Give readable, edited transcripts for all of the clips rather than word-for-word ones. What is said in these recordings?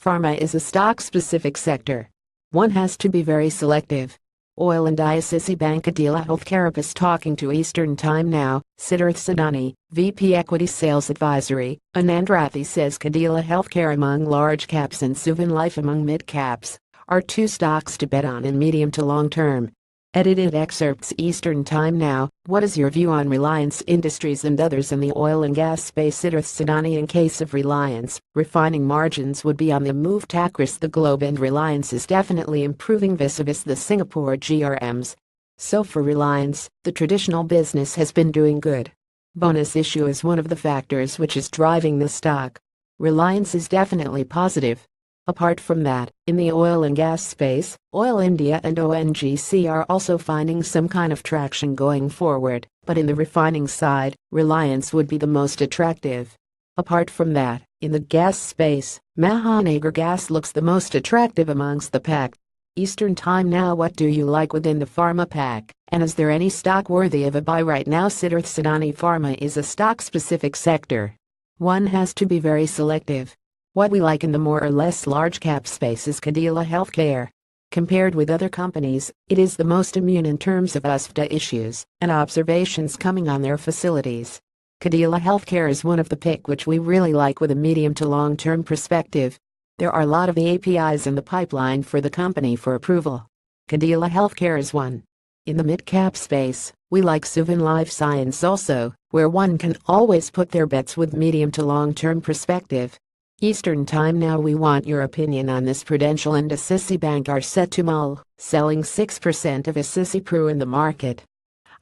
Pharma is a stock-specific sector. One has to be very selective. IndiaICICI bankCadila Healthcare is talking to Eastern Time Now. Siddharth Sedani, VP Equity Sales Advisory. Anand Rathi says Cadila Healthcare among large caps and Suven Life among mid caps are two stocks to bet on in medium to long term. Edited excerpts. Eastern Time Now. What is your view on Reliance Industries and others in the oil and gas space? Siddharth Sedani. In case of Reliance, refining margins would be on the move across the globe, and Reliance is definitely improving vis-a-vis the Singapore GRMs. So for Reliance, the traditional business has been doing good. Bonus issue is one of the factors which is driving the stock. Reliance is definitely positive. Apart from that, in the oil and gas space, Oil India and ONGC are also finding some kind of traction going forward, but in the refining side, Reliance would be the most attractive. Apart from that, in the gas space, Mahanagar Gas looks the most attractive amongst the pack. Eastern Time Now. What do you like within the pharma pack, and is there any stock worthy of a buy right now? Siddharth Sedani. Pharma is a stock-specific sector. One has to be very selective. What we like in the more or less large cap space is Cadila Healthcare. Compared with other companies, it is the most immune in terms of USFDA issues and observations coming on their facilities. Cadila Healthcare is one of the pick which we really like with a medium to long term perspective. There are a lot of the APIs in the pipeline for the company for approval. Cadila Healthcare is one. In the mid-cap space, we like Suven Life Science also, where one can always put their bets with medium to long term perspective. Eastern Time Now. We want your opinion on this. Prudential and ICICI Bank are set to mull, selling 6% of ICICI Pru in the market.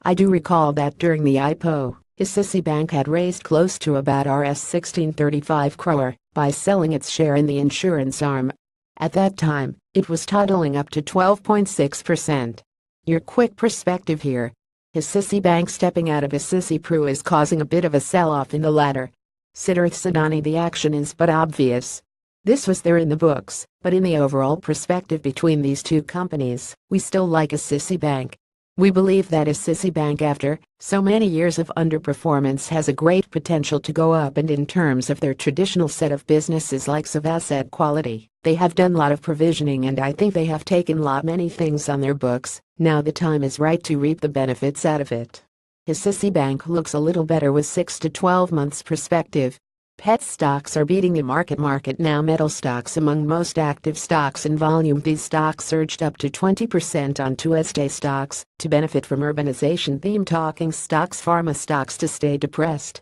I do recall that during the IPO, ICICI Bank had raised close to about Rs 1635 crore by selling its share in the insurance arm. At that time, it was totaling up to 12.6%. Your quick perspective here. ICICI Bank stepping out of ICICI Pru is causing a bit of a sell-off in the latter. Siddharth Sedani. The action is but obvious. This was there in the books, but in the overall perspective between these two companies, we still like ICICI Bank. We believe that ICICI Bank, after so many years of underperformance, has a great potential to go up, and in terms of their traditional set of businesses like of asset quality, they have done a lot of provisioning, and I think they have taken many things on their books. Now the time is right to reap the benefits out of it. ICICI Bank looks a little better with 6 to 12 months perspective. Pet stocks are beating the market now. Metal stocks among most active stocks in volume. These stocks surged up to 20% on Tuesday. Stocks to benefit from urbanization theme. Talking stocks. Pharma stocks to stay depressed.